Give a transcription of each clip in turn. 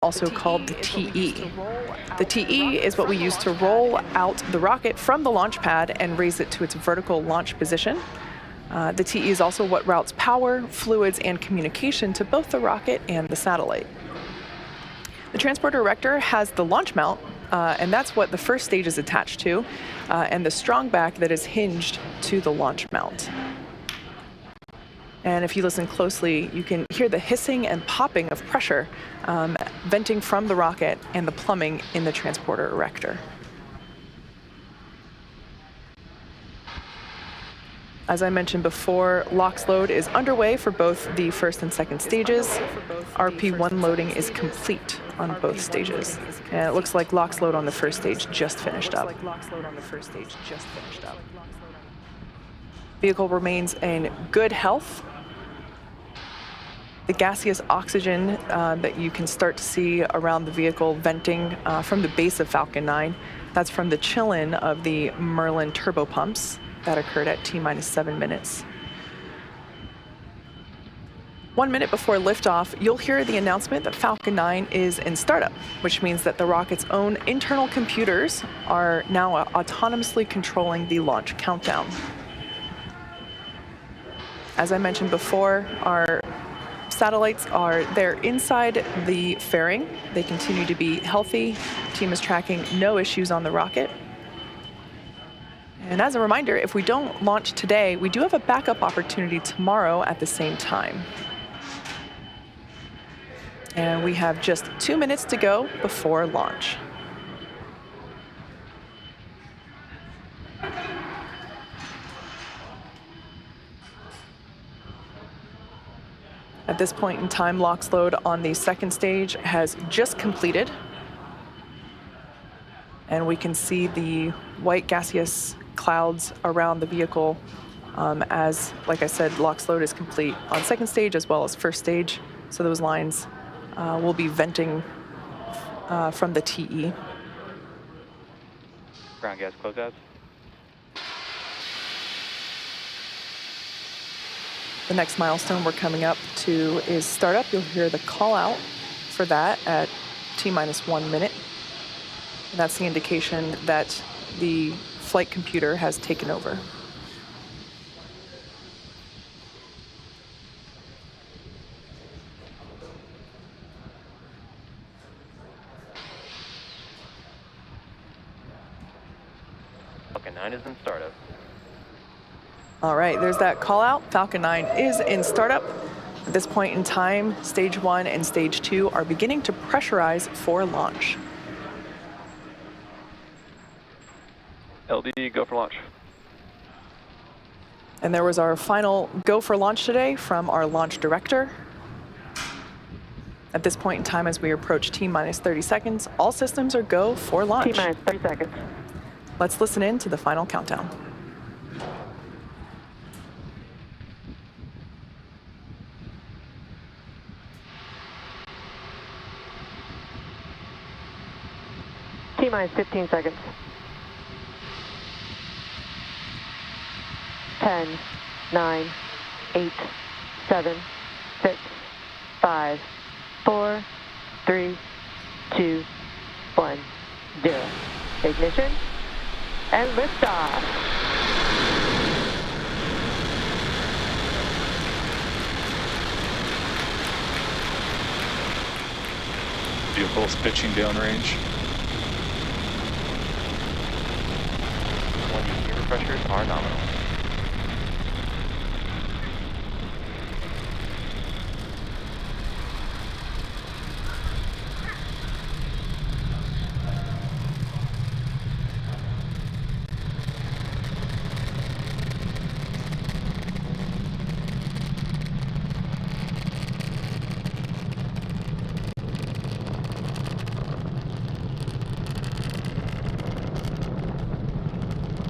also called the TE. The TE is what we use to roll out the rocket from the launch pad and raise it to its vertical launch position. The TE is also what routes power, fluids, and communication to both the rocket and the satellite. The transporter erector has the launch mount, and that's what the first stage is attached to, and the strong back that is hinged to the launch mount. And if you listen closely, you can hear the hissing and popping of pressure venting from the rocket and the plumbing in the transporter erector. As I mentioned before, LOX load is underway for both the first and second stages. RP1 loading is complete on both stages. And it looks like LOX load on the first stage just finished up. Vehicle remains in good health. The gaseous oxygen that you can start to see around the vehicle venting from the base of Falcon 9, that's from the chill-in of the Merlin turbopumps that occurred at T-minus 7 minutes. 1 minute before liftoff, you'll hear the announcement that Falcon 9 is in startup, which means that the rocket's own internal computers are now autonomously controlling the launch countdown. As I mentioned before, our satellites they're inside the fairing. They continue to be healthy. Team is tracking no issues on the rocket. And as a reminder, if we don't launch today, we do have a backup opportunity tomorrow at the same time. And we have just 2 minutes to go before launch. At this point in time, LOX load on the second stage has just completed. And we can see the white gaseous clouds around the vehicle as, like I said, LOX load is complete on second stage as well as first stage. So those lines will be venting from the TE. Ground gas closeouts. The next milestone we're coming up to is startup. You'll hear the call out for that at T-minus 1 minute. And that's the indication that the flight computer has taken over. Falcon 9 is in startup. All right, there's that call out. Falcon 9 is in startup. At this point in time, stage 1 and stage 2 are beginning to pressurize for launch. LD, go for launch. And there was our final go for launch today from our launch director. At this point in time, as we approach T-minus 30 seconds, all systems are go for launch. T-minus 30 seconds. Let's listen in to the final countdown. T-minus 15 seconds. 10, 9, 8, 7, 6, 5, 4, 3, 2, 1, 0. Ignition and liftoff. Vehicle's pitching downrange. Gear pressures are nominal.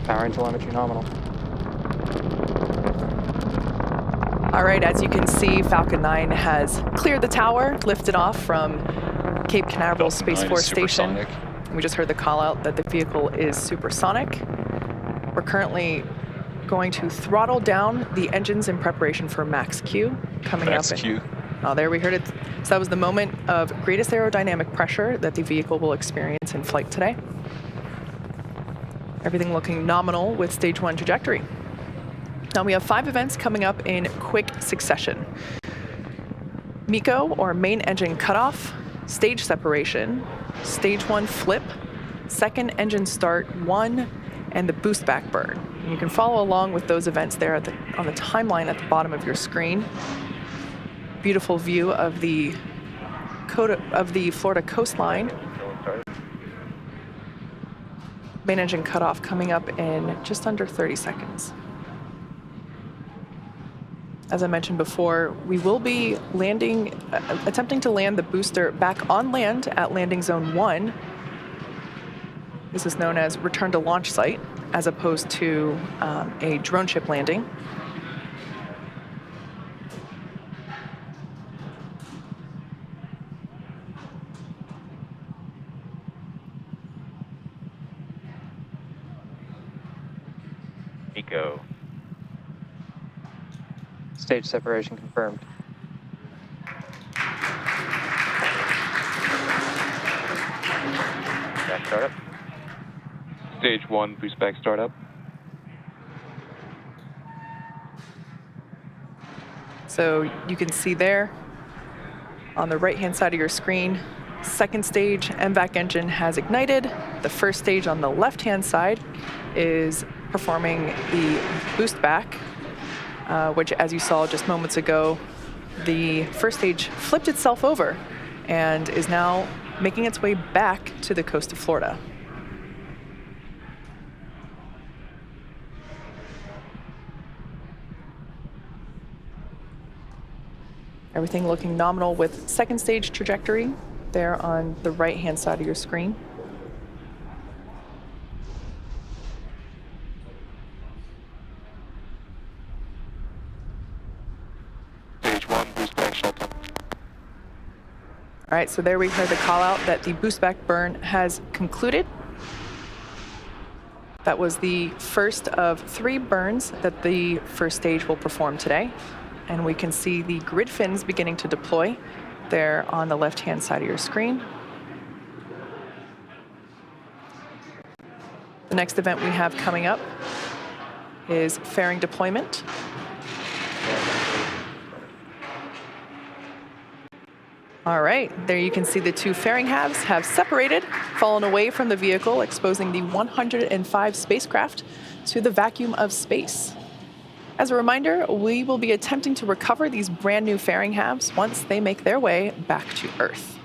Power and telemetry nominal. All right, as you can see, Falcon 9 has cleared the tower, lifted off from Cape Canaveral Space Force Station. We just heard the call out that the vehicle is supersonic. We're currently going to throttle down the engines in preparation for max Q coming Max up. Q. Oh, there we heard it. So that was the moment of greatest aerodynamic pressure that the vehicle will experience in flight today. Everything looking nominal with stage 1 trajectory. Now we have 5 events coming up in quick succession. MECO, or main engine cutoff, stage separation, stage 1 flip, second engine start 1, and the boost back burn. And you can follow along with those events there on the timeline at the bottom of your screen. Beautiful view of the Florida coastline. Main engine cutoff coming up in just under 30 seconds. As I mentioned before, we will be attempting to land the booster back on land at landing zone 1. This is known as return to launch site, as opposed to a drone ship landing. MECO. Stage separation confirmed. Back startup. Stage 1 boost back startup. So you can see there on the right-hand side of your screen, second stage MVAC engine has ignited. The first stage on the left-hand side is performing the boost back, which, as you saw just moments ago, the first stage flipped itself over and is now making its way back to the coast of Florida. Everything looking nominal with second stage trajectory there on the right-hand side of your screen. Stage 1 boost back shutdown. All right, so there we heard the call out that the boost back burn has concluded. That was the first of 3 burns that the first stage will perform today. And we can see the grid fins beginning to deploy there on the left-hand side of your screen. The next event we have coming up is fairing deployment. All right, there you can see the 2 fairing halves have separated, fallen away from the vehicle, exposing the 105 spacecraft to the vacuum of space. As a reminder, we will be attempting to recover these brand new fairing halves once they make their way back to Earth.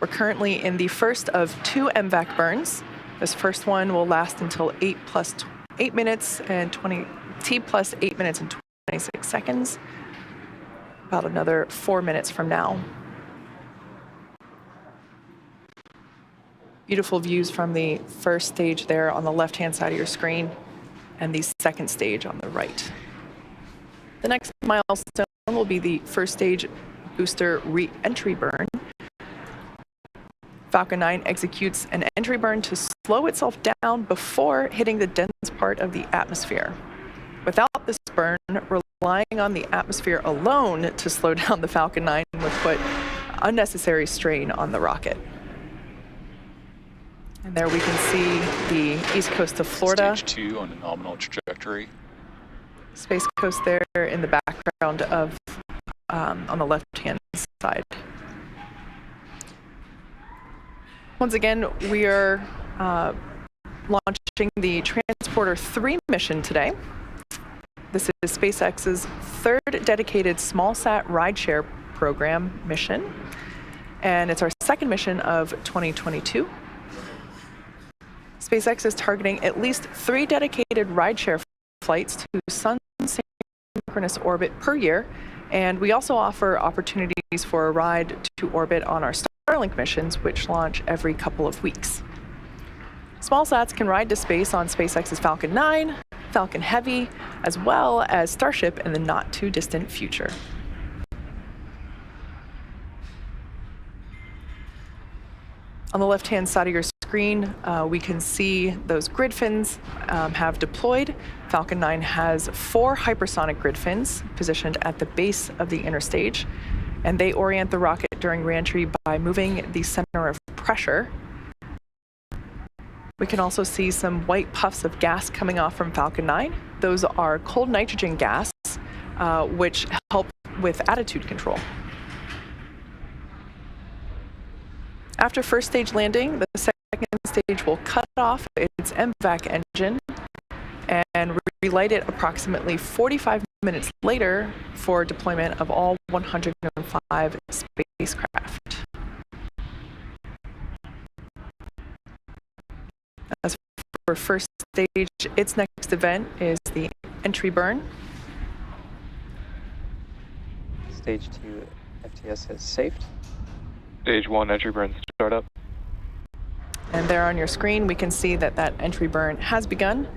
We're currently in the first of 2 MVAC burns. This first one will last until T plus 8 minutes and 26 seconds, about another 4 minutes from now. Beautiful views from the first stage there on the left-hand side of your screen and the second stage on the right. The next milestone will be the first stage booster re-entry burn. Falcon 9 executes an entry burn to slow itself down before hitting the dense part of the atmosphere. Without this burn, relying on the atmosphere alone to slow down the Falcon 9 would put unnecessary strain on the rocket. And there we can see the east coast of Florida. Stage 2 on a nominal trajectory. Space Coast there in the background of on the left-hand side. Once again, we are launching the Transporter 3 mission today. This is SpaceX's 3rd dedicated smallsat rideshare program mission, and it's our 2nd mission of 2022. SpaceX is targeting at least 3 dedicated rideshare flights to sun-synchronous orbit per year, and we also offer opportunities for a ride to orbit on our Starlink missions, which launch every couple of weeks. Smallsats can ride to space on SpaceX's Falcon 9, Falcon Heavy, as well as Starship in the not-too-distant future. On the left-hand side of your screen, we can see those grid fins have deployed. Falcon 9 has 4 hypersonic grid fins positioned at the base of the inner stage, and they orient the rocket during reentry by moving the center of pressure. We can also see some white puffs of gas coming off from Falcon 9. Those are cold nitrogen gas, which help with attitude control. After first stage landing, the second stage will cut off its MVAC engine and relight it approximately 45 minutes later for deployment of all 105 spacecraft. As for first stage, its next event is the entry burn. Stage 2 FTS has safed. Stage 1 entry burn startup. And there on your screen, we can see that that entry burn has begun.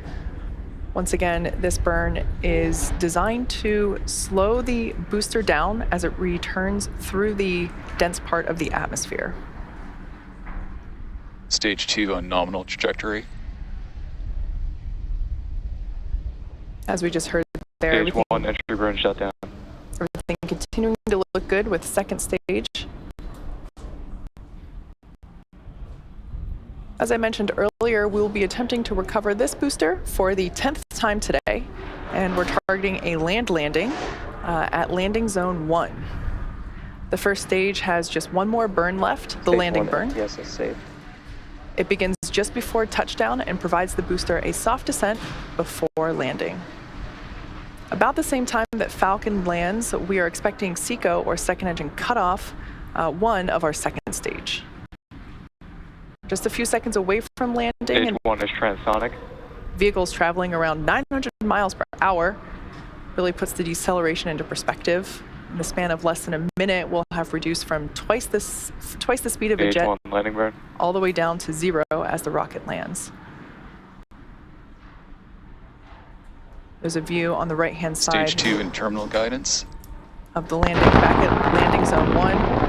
Once again, this burn is designed to slow the booster down as it returns through the dense part of the atmosphere. Stage 2 on nominal trajectory. As we just heard there, Stage 1 entry burn shutdown. everything continuing to look good with second stage. As I mentioned earlier, we'll be attempting to recover this booster for the 10th time today, and we're targeting a land landing at landing zone 1. The first stage has just one more burn left, the Stage landing 1 burn. FTS is safe. It begins just before touchdown and provides the booster a soft descent before landing. About the same time that Falcon lands, we are expecting SECO, or second engine cutoff, 1 of our second stage. Just a few seconds away from landing, Stage and 1 is transonic. vehicles traveling around 900 miles per hour really puts the deceleration into perspective. In the span of less than a minute, we'll have reduced from twice the speed of a Stage jet 1 landing burn. all the way down to 0 as the rocket lands. There's a view on the right-hand side Stage 2 in terminal guidance. of the landing back at landing zone 1.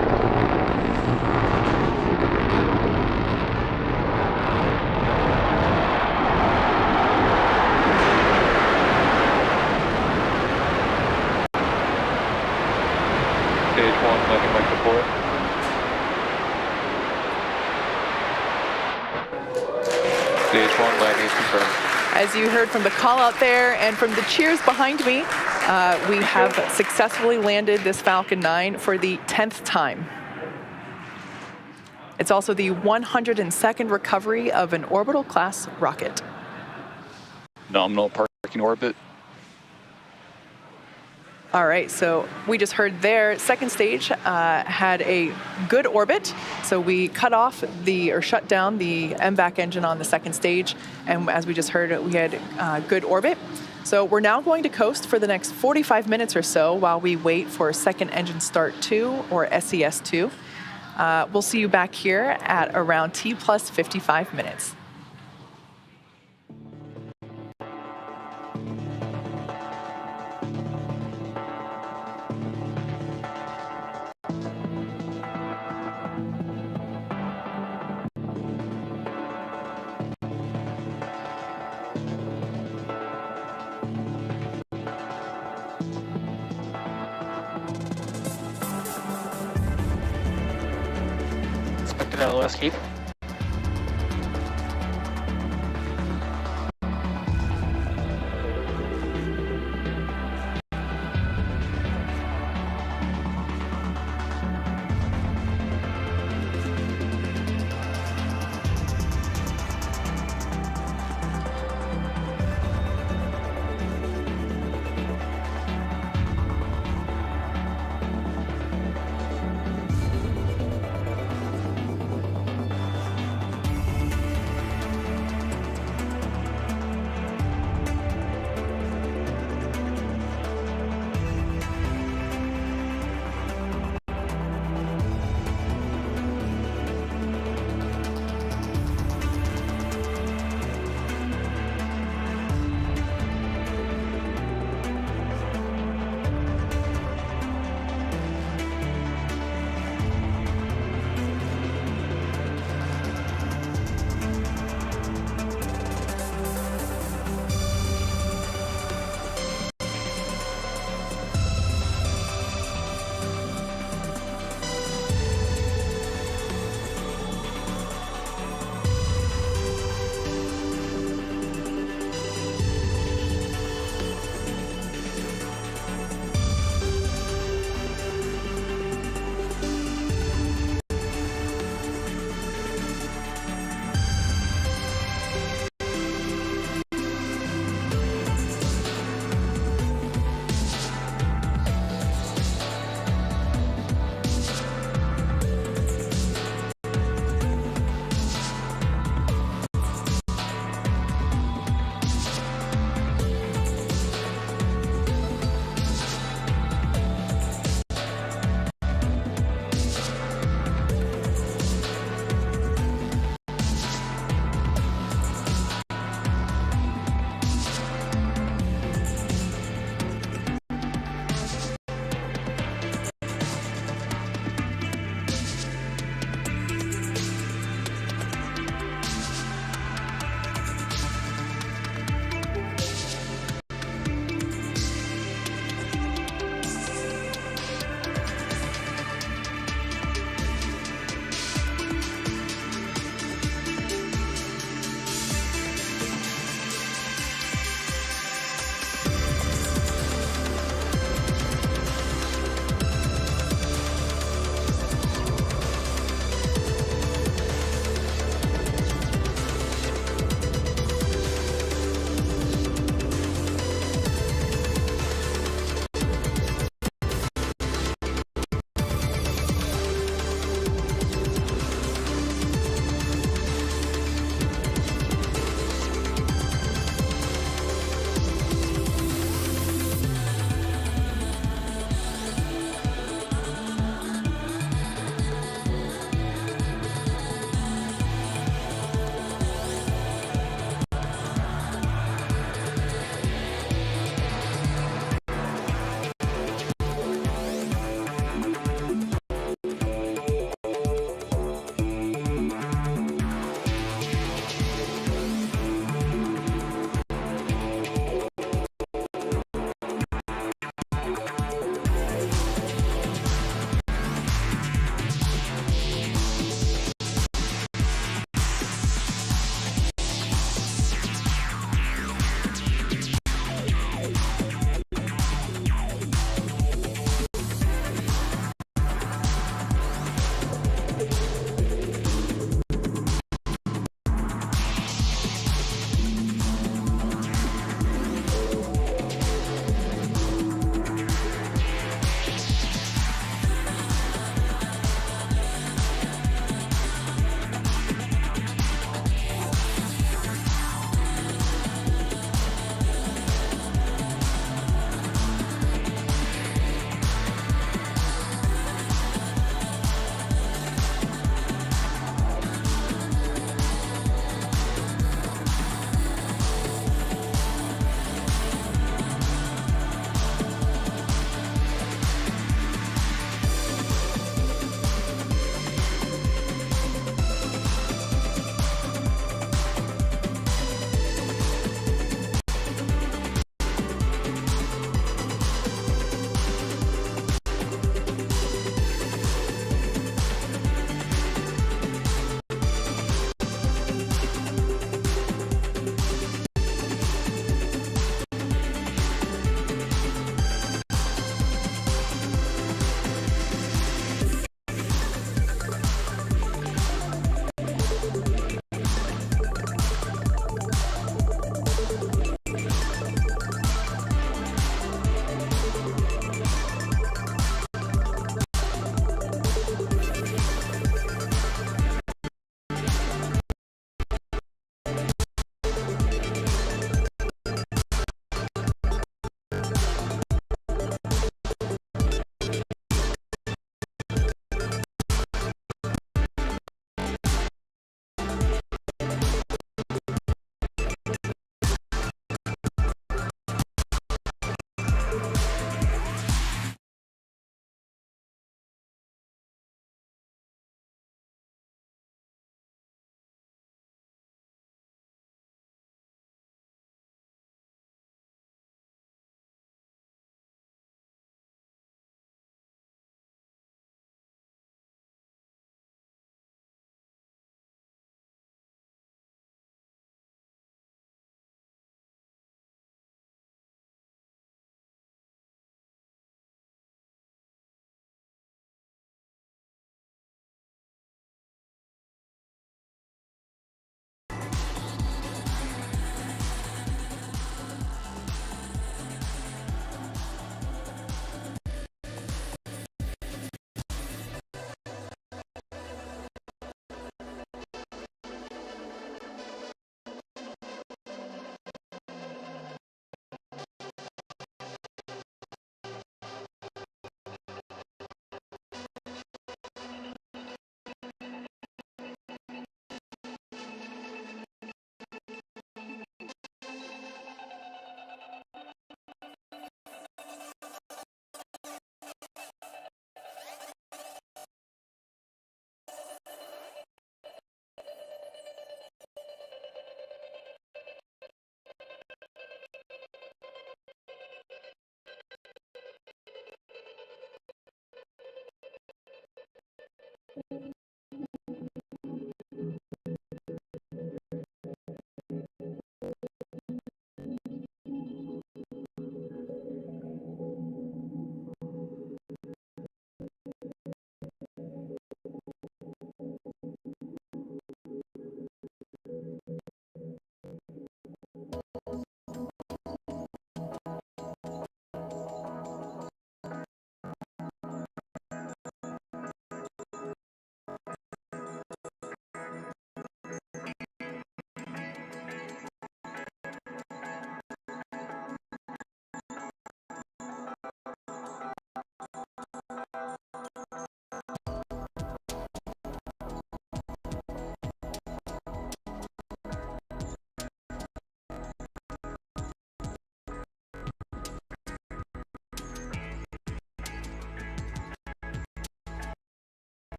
Stage 1 landing leg support. Stage 1 landing is confirmed. As you heard from the call out there and from the cheers behind me, we have successfully landed this Falcon 9 for the 10th time. It's also the 102nd recovery of an orbital class rocket. Nominal parking orbit. All right, so we just heard there, second stage had a good orbit. So we cut off or shut down the MVAC engine on the second stage. And as we just heard, we had good orbit. So we're now going to coast for the next 45 minutes or so while we wait for second engine start 2, or SES2. We'll see you back here at around T plus 55 minutes. Expected LO escape.